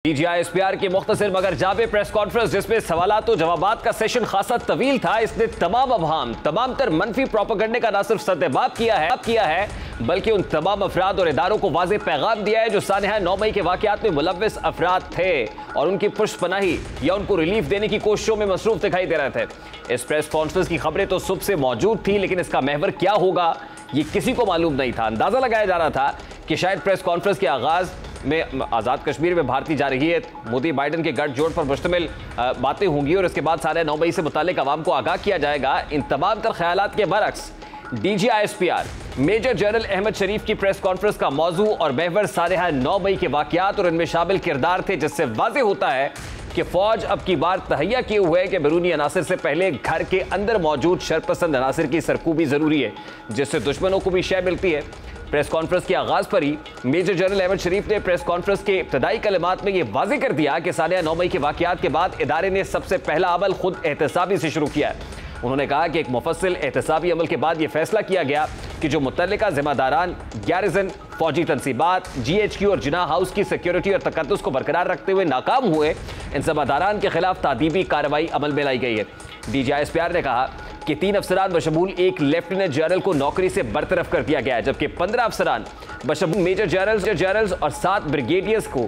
DGISPR की मुख्तसर मगर जाबे प्रेस कॉन्फ्रेंस, जिसमें सवालात और जवाबात का सेशन खासा तवील था। इसने तमाम अवहाम, तमाम तर मनफी प्रोपेगेंडे का न सिर्फ सद्देबाब किया है बल्कि उन तमाम अफराद और इदारों को वाज़े पैगाम दिया है जो सानहा 9 मई के वाक़यात में मुलव्विस अफराद थे और उनकी पुष्पनाही या उनको रिलीफ देने की कोशिशों में मसरूफ दिखाई दे रहे थे। इस प्रेस कॉन्फ्रेंस की खबरें तो सुबह से मौजूद थी, लेकिन इसका महवर क्या होगा ये किसी को मालूम नहीं था। अंदाजा लगाया जा रहा था कि शायद प्रेस कॉन्फ्रेंस के आगाज में आज़ाद कश्मीर में भारतीय जारहियत, मोदी बाइडन के गठजोड़ पर मुश्तमिल बातें होंगी और इसके बाद सारे 9 मई से मुतालिक अवाम को आगाह किया जाएगा। इन तमाम तर ख्यालात के बरक्स DGISPR मेजर जनरल अहमद शरीफ की प्रेस कॉन्फ्रेंस का मौजू और महवर सानहा 9 मई के वाक़यात और इनमें शामिल किरदार थे, जिससे वाज़ेह होता है कि फौज अब की बार तहैया किए हुए है कि बैरूनी अनासर से पहले घर के अंदर मौजूद शरपसंद अनासर की सरकूबी जरूरी है, जिससे दुश्मनों को भी शय मिलती है। प्रेस कॉन्फ्रेंस के आगाज पर ही मेजर जनरल अहमद शरीफ ने प्रेस कॉन्फ्रेंस के इब्तदाई कलिमात में यह वाज़ेह कर दिया कि सानहा 9 मई के वाक़यात के बाद इदारे ने सबसे पहला अमल खुद एहतसाबी से शुरू किया है। उन्होंने कहा कि एक मुफस्सिल एहतसाबी अमल के बाद यह फैसला किया गया कि जो मुतल्लिका जिम्मेदारान गैरिजन, फौजी तनसीबात, GHQ और जिना हाउस की सिक्योरिटी और तकद्दुस को बरकरार रखते हुए नाकाम हुए, इन जिम्मेदारान के खिलाफ तादीबी कार्रवाई अमल में लाई गई है। DGISPR ने कहा कि 3 अफसरान बशमूल एक लेफ्टिनेंट जनरल को नौकरी से बरतरफ कर दिया गया है, जबकि 15 अफसरान बशमूल मेजर जनरल्स और 7 ब्रिगेडियर्स को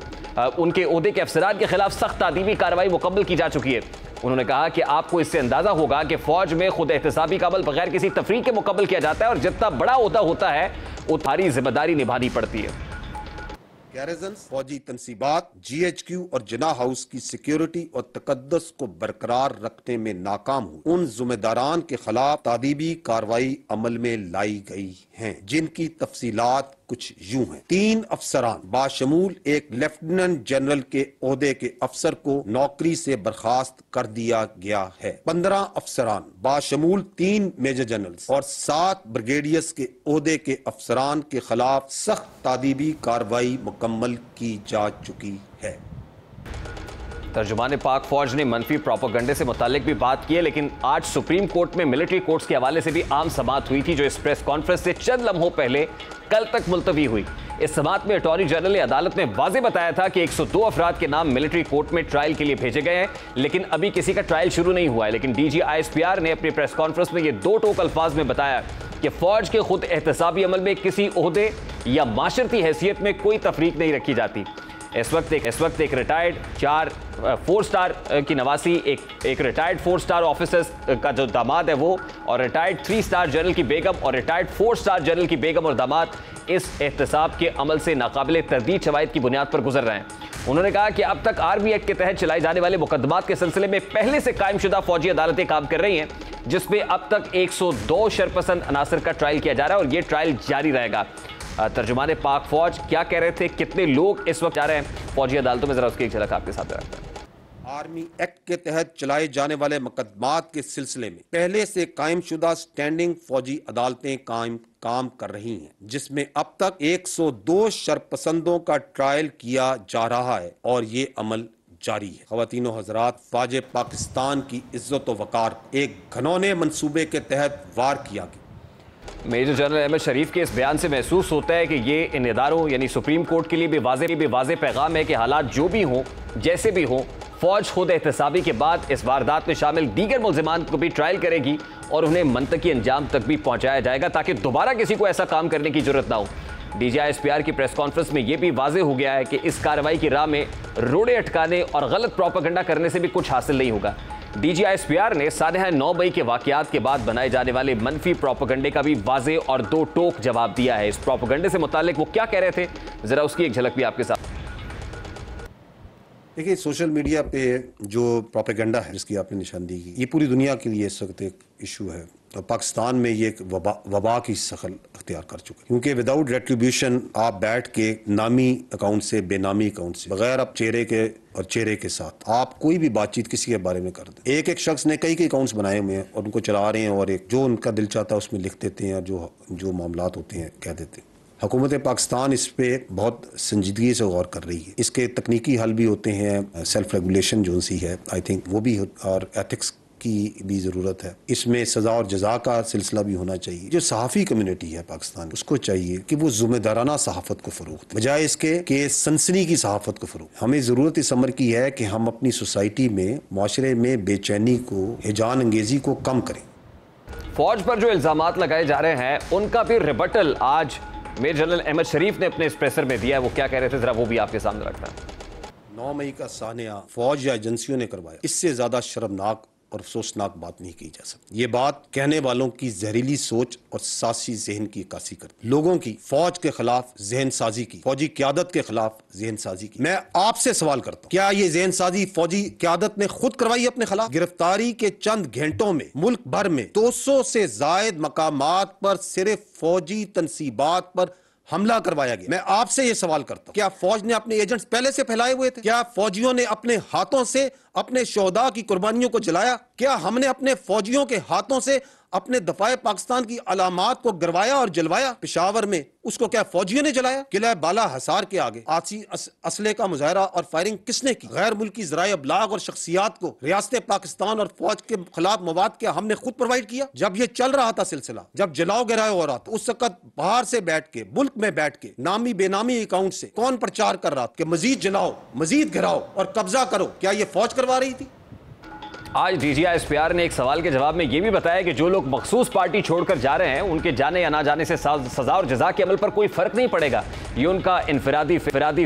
उनके ओहदे के अफसरान के खिलाफ सख्त तादीबी कार्रवाई मुकम्मल की जा चुकी है। उन्होंने कहा कि आपको इससे अंदाजा होगा कि फौज में खुद एहतसाबी का अमल बगैर किसी तफरीक के मुकम्मल किया जाता है और जितना बड़ा ओहदा होता है उतनी जिम्मेदारी निभानी पड़ती है। गैरिजन, फौजी तनसीबात, GHQ और जिना हाउस की सिक्योरिटी और तकद्दुस को बरकरार रखने में नाकाम हुए उन जिम्मेदारान के खिलाफ तादीबी कार्रवाई अमल में लाई गई हैं, जिनकी तफसीलात कुछ यूं हैं। 3 अफसरान बाशमूल एक लेफ्टिनेंट जनरल के ओहदे के अफसर को नौकरी से बर्खास्त कर दिया गया है। 15 अफसरान बाशमूल 3 मेजर जनरल्स और 7 ब्रिगेडियर्स के ओहदे के अफसरान के खिलाफ सख्त तादीबी कार्रवाई मुकम्मल की जा चुकी है। तर्जुमान पाक फौज ने मनफी प्रोपेगेंडे से मुतालिक भी बात की है, लेकिन आज सुप्रीम कोर्ट में मिलिट्री कोर्ट्स के हवाले से भी आम समाअत हुई थी, जो इस प्रेस कॉन्फ्रेंस से चंद लम्हों पहले कल तक मुलतवी हुई। इस समाअत में अटॉर्नी जनरल ने अदालत में वाज़ेह बताया था कि 102 अफराद के नाम मिलिट्री कोर्ट में ट्रायल के लिए भेजे गए हैं, लेकिन अभी किसी का ट्रायल शुरू नहीं हुआ है। लेकिन DGISPR ने अपनी प्रेस कॉन्फ्रेंस में ये 2 टोक अल्फाज में बताया कि फौज के खुद एहतसाबी अमल में किसी ओहदे या माशरती हैसियत में कोई तफरीक नहीं रखी जाती। इस वक्त एक रिटायर्ड 4 स्टार की नवासी, एक रिटायर्ड 4 स्टार ऑफिसर का जो दामाद है वो, और रिटायर्ड 3 स्टार जनरल की बेगम और रिटायर्ड 4 स्टार जनरल की बेगम और दामाद इस एहतसाब के अमल से नाकाबिले तरदीद शवाहिद की बुनियाद पर गुजर रहे हैं। उन्होंने कहा कि अब तक आर्मी एक्ट के तहत चलाए जाने वाले मुकदमात के सिलसिले में पहले से कायमशुदा फौजी अदालतें काम कर रही हैं, जिसमें अब तक 102 शरपसंद अनासर का ट्रायल किया जा रहा है और ये ट्रायल जारी रहेगा। तर्जुमान पाक फौज क्या कह रहे थे, कितने लोग इस वक्त जा रहे हैं फौजी अदालतों में, जरा उसकी एक झलक आपके साथ रखते हैं। आर्मी एक्ट के तहत चलाए जाने वाले मुकदमात के सिलसिले में पहले से कायमशुदा स्टैंडिंग फौजी अदालतें काम कर रही हैं, जिसमें अब तक 102 शरपसंदों का ट्रायल किया जा रहा है और ये अमल जारी है। ख़वातीनो हज़रात, फ़ौज पाकिस्तान की इज्जत व वक़ार एक घनौने मंसूबे के तहत वार किया गया। मेजर जनरल अहमद शरीफ के इस बयान से महसूस होता है कि ये इन इदारों यानी सुप्रीम कोर्ट के लिए भी वाज़ेह पैगाम है कि हालात जो भी हों, जैसे भी हों, फौज खुद एहतसाबी के बाद इस वारदात में शामिल दीगर मुल्ज़िमान को भी ट्रायल करेगी और उन्हें मंतकी अंजाम तक भी पहुंचाया जाएगा, ताकि दोबारा किसी को ऐसा काम करने की जरूरत ना हो। DGISPR की प्रेस कॉन्फ्रेंस में यह भी वाज़ेह हो गया है कि इस कार्रवाई की राह में रोड़े अटकाने और गलत प्रोपेगेंडा करने से भी कुछ हासिल नहीं होगा। DGISPR ने सानहा 9 मई के वाक़यात के बाद बनाए जाने वाले मनफी प्रोपेगेंडे का भी वाज़ेह और 2 टोक जवाब दिया है। इस प्रोपेगेंडे से मुतालिक वो क्या कह रहे थे, जरा उसकी एक झलक भी आपके साथ। देखिए, सोशल मीडिया पे जो प्रोपेगेंडा है जिसकी आपने निशानदी की, ये पूरी दुनिया के लिए इस वक्त एक इशू है और पाकिस्तान में ये एक वबा की शक्ल अख्तियार कर चुका है, क्योंकि विदाउट रेट्रीब्यूशन आप बैठ के नामी अकाउंट से बेनामी अकाउंट से बगैर अब चेहरे के साथ आप कोई भी बातचीत किसी के बारे में कर दें। एक शख्स ने कई अकाउंट्स बनाए हुए हैं और उनको चला रहे हैं और एक जो उनका दिल चाहता है उसमें लिख देते हैं और जो मामलात होते हैं कह देते हैं। हुकूमत पाकिस्तान इस पे बहुत संजीदगी से गौर कर रही है। इसके तकनीकी हल भी होते हैं, सेल्फ रेगुलेशन जो सी है आई थिंक वो भी, और एथिक्स की भी जरूरत है। इसमें सजा और जजा का सिलसिला भी होना चाहिए। जो सहाफ़ी कम्युनिटी है पाकिस्तान, उसको चाहिए कि वो ज़िम्मेदाराना सहाफ़त को फ़रोग़ दे, बजाय इसके कि सनसनी की सहाफ़त को फ़रोग़। हमें ज़रूरत इस अमर की है कि हम अपनी सोसाइटी में, माशरे में बेचैनी को, हिजान अंगेज़ी को कम करें। फौज पर जो इल्जामात लगाए जा रहे हैं उनका भी रिबटल आज मेजर जनरल अहमद शरीफ ने अपने इस प्रेसर में दिया है। वो क्या कह रहे थे, जरा वो भी आपके सामने रखता है। 9 मई का सानिया फौज या एजेंसियों ने करवाया, इससे ज्यादा शर्मनाक और अफसोसनाक बात नहीं की जा सकती। ये बात कहने वालों की जहरीली सोच और सासी जहन की अक्कासी करती, लोगों की फौज के खिलाफ जहन साजी की, फौजी क्यादत के खिलाफ जहन साजी की। मैं आपसे सवाल करता हूँ, क्या ये जहन साजी फौजी क्यादत ने खुद करवाई अपने खिलाफ? गिरफ्तारी के चंद घंटों में मुल्क भर में 200 से जायद मकामात पर सिर्फ फौजी तनसीबात पर हमला करवाया गया। मैं आपसे यह सवाल करता हूं, क्या फौज ने अपने एजेंट्स पहले से फैलाए हुए थे? क्या फौजियों ने अपने हाथों से अपने शोहदा की कुर्बानियों को जलाया? क्या हमने अपने फौजियों के हाथों से अपने दफाए पाकिस्तान की अलामात को गिरवाया और जलवाया? पेशावर में उसको क्या फौजियों ने जलाया? किला बाला हसार के आगे आसी असले का मुजाहरा और फायरिंग किसने की? गैर मुल्की ज़राए अबलाग और शख्सियात को रियासत पाकिस्तान और फौज के खिलाफ मवाद क्या हमने खुद प्रोवाइड किया? जब ये चल रहा था सिलसिला, जब जलाओ गिराओ हो रहा था, उस वक्त बाहर से बैठ के, मुल्क में बैठ के, नामी बेनामी अकाउंट से कौन प्रचार कर रहा था कि मजीद जलाओ, मजीद गिराओ और कब्जा करो? क्या ये फौज करवा रही थी? आज DGI-SPR ने एक सवाल के जवाब में यह भी बताया कि जो लोग मखसूस पार्टी छोड़कर जा रहे हैं उनके जाने या ना जाने से सजा और जजा के अमल पर कोई फर्क नहीं पड़ेगा। ये उनका इनफरादी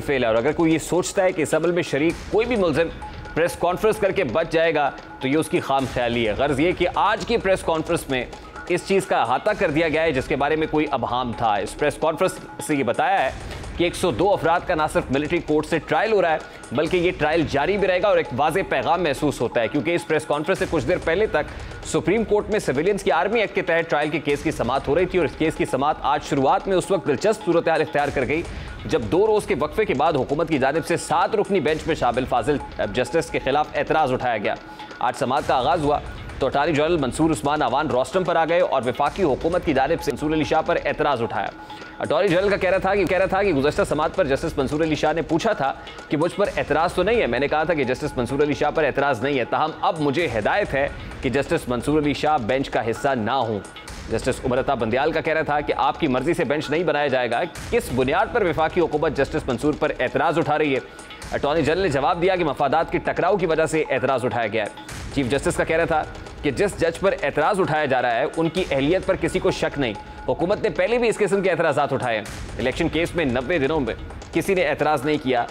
फेल है। और अगर कोई ये सोचता है कि इस अमल में शरीक कोई भी मुलजिम प्रेस कॉन्फ्रेंस करके बच जाएगा तो ये उसकी खाम ख्याली है। गर्ज ये कि आज की प्रेस कॉन्फ्रेंस में इस चीज़ का अहाता कर दिया गया है जिसके बारे में कोई अबहाम था। इस प्रेस कॉन्फ्रेंस से ये बताया है कि 102 अफराद का ना सिर्फ मिलिट्री कोर्ट से ट्रायल हो रहा है बल्कि ये ट्रायल जारी भी रहेगा। और एक वाज़े पैगाम महसूस होता है क्योंकि इस प्रेस कॉन्फ्रेंस से कुछ देर पहले तक सुप्रीम कोर्ट में सिविलियंस की आर्मी एक्ट के तहत ट्रायल के केस की समाअत हो रही थी। और इस केस की समाअत आज शुरुआत में उस वक्त दिलचस्प सूरत हाल इख्तियार कर गई जब 2 रोज़ के वक्फे के बाद हुकूमत की जानिब से 7 रुकनी बेंच में शामिल फाजिल जस्टिस के खिलाफ एतराज़ उठाया गया। आज समाअत का आगाज़ हुआ तो attorney general Mansoor Usman Awan rostrum पर आ गए और वफाकी हुकूमत की जानिब से मंसूर अली शाह पर एतराज़ उठाया। अटॉर्नी जनरल का कह रहा था कि गुज़श्ता समाअत पर जस्टिस मंसूर अली शाह ने पूछा था कि मुझ पर एतराज़ तो नहीं है। मैंने कहा था कि जस्टिस मंसूर अली शाह पर एतराज़ नहीं है, ताहम अब मुझे हिदायत है कि जस्टिस मंसूर अली शाह बेंच का हिस्सा ना हो। जस्टिस उमरता बंदियाल का कहना था कि आपकी मर्जी से बेंच नहीं बनाया जाएगा। किस बुनियाद पर वफाकी हुकूमत जस्टिस मंसूर पर एतराज़ उठा रही है? अटॉर्नी जनरल ने जवाब दिया कि मफादात की टकराव की वजह से एतराज़ उठाया गया है। चीफ जस्टिस का कहना था कि जिस जज पर एतराज़ उठाया जा रहा है उनकी अहलियत पर किसी को शक नहीं। हुकूमत ने पहले भी इस किस्म के एतराज़ात उठाए हैं। इलेक्शन केस में 90 दिनों में किसी ने एतराज़ नहीं किया,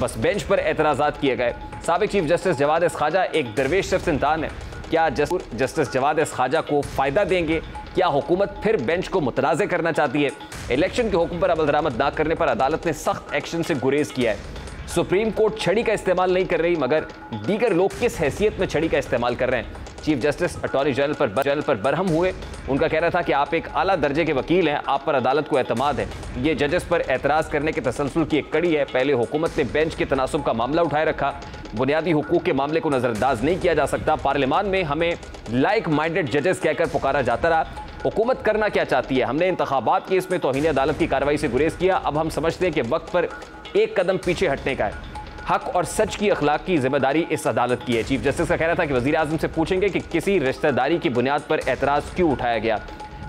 बस बेंच पर एतराज़ात किए गए। साबिक chief justice Jawwad S Khawaja एक दरवेश शख्स इंसान है। क्या जस्टिस जवाद एस ख्वाजा को फ़ायदा देंगे? क्या हुकूमत फिर बेंच को मुतनाज़ करना चाहती है? इलेक्शन के हुक्म पर अमल दरामद न करने पर अदालत ने सख्त एक्शन से गुरेज किया है। सुप्रीम कोर्ट छड़ी का इस्तेमाल नहीं कर रही मगर दीगर लोग किस हैसियत में छड़ी का इस्तेमाल कर रहे हैं? चीफ जस्टिस अटॉर्नी जनरल पर बरहम हुए। उनका कहना था कि आप एक आला दर्जे के वकील हैं, आप पर अदालत को एतमाद है। ये जजेस पर एतराज़ करने के तसलसल की एक कड़ी है। पहले हुकूमत ने बेंच के तनासुब का मामला उठाए रखा, बुनियादी हुकूक के मामले को नज़रअंदाज नहीं किया जा सकता। पार्लियामान में हमें लाइक माइंडेड जजेस कहकर पुकारा जाता रहा। हुकूमत करना क्या चाहती है? हमने इंतखाबात केस में तौहीन अदालत की कार्रवाई से गुरेज किया। अब हम समझते हैं कि वक्त पर एक कदम पीछे हटने का है। हक और सच की अखलाक की जिम्मेदारी इस अदालत की है। चीफ जस्टिस का कहना था कि वज़ीर आज़म से पूछेंगे कि किसी रिश्तेदारी की बुनियाद पर एतराज़ क्यों उठाया गया।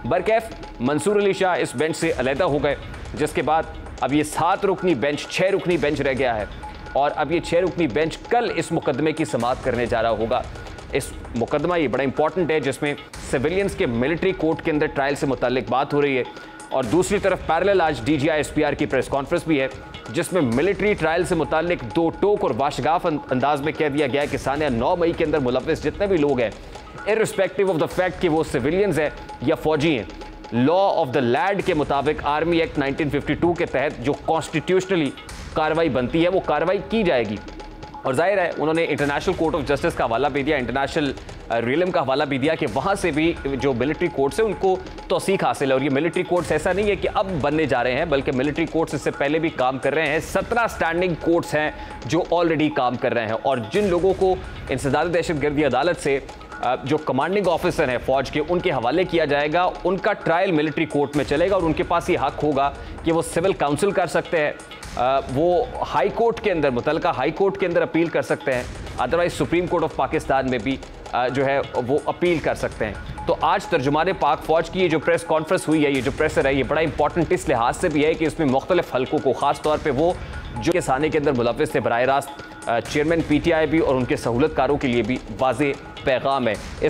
बरकैफ मंसूर अली शाह इस बेंच से अलहदा हो गए जिसके बाद अब ये 7 रुकनी बेंच 6 रुकनी बेंच रह गया है और अब ये 6 रुकनी बेंच कल इस मुकदमे की समाअत करने जा रहा होगा। इस मुकदमा ये बड़ा इंपॉर्टेंट है जिसमें सिविलियंस के मिलिट्री कोर्ट के अंदर ट्रायल से मुताल्लिक बात हो रही है और दूसरी तरफ पैरेलल आज DGI-SPR की प्रेस कॉन्फ्रेंस भी है जिसमें मिलिट्री ट्रायल से मुताल्लिक 2 टोक और वाशगाफ अंदाज में कह दिया गया है कि सानिया 9 मई के अंदर मुलव्विस जितने भी लोग हैं इर्रिस्पेक्टिव ऑफ द फैक्ट कि वो सिविलियंस हैं या फौजी हैं, लॉ ऑफ द लैंड के मुताबिक आर्मी एक्ट 1952 के तहत जो कॉन्स्टिट्यूशनली कार्रवाई बनती है वो कार्रवाई की जाएगी। और जाहिर है उन्होंने इंटरनेशनल कोर्ट ऑफ जस्टिस का हवाला भी दिया, इंटरनेशनल रियलम का हवाला भी दिया कि वहाँ से भी जो मिलिट्री कोर्ट्स है उनको तौसीक हासिल है। और ये मिलिट्री कोर्ट्स ऐसा नहीं है कि अब बनने जा रहे हैं बल्कि मिलिट्री कोर्ट्स इससे पहले भी काम कर रहे हैं। 17 स्टैंडिंग कोर्ट्स हैं जो ऑलरेडी काम कर रहे हैं और जिन लोगों को इंसदाद दहशतगर्दी अदालत से जो कमांडिंग ऑफिसर हैं फौज के उनके हवाले किया जाएगा, उनका ट्रायल मिलिट्री कोर्ट में चलेगा और उनके पास ये हक होगा कि वो सिविल काउंसिल कर सकते हैं, वो हाई कोर्ट के अंदर मुतलका हाई कोर्ट के अंदर अपील कर सकते हैं, otherwise supreme court of Pakistan में भी जो है वो अपील कर सकते हैं। तो आज तर्जुमान पाक फौज की ये जो प्रेस कॉन्फ्रेंस हुई है, ये जो प्रेसर है, ये बड़ा इंपॉर्टेंट इस लिहाज से भी है कि इसमें मुख्तलिफ हल्कों को, खास तौर पे वो जो के साने के अंदर मुलव्विस थे, बराह रास्त चेयरमैन PTI भी और उनके सहूलतकारों के लिए भी वाज़ेह पैगाम है। इस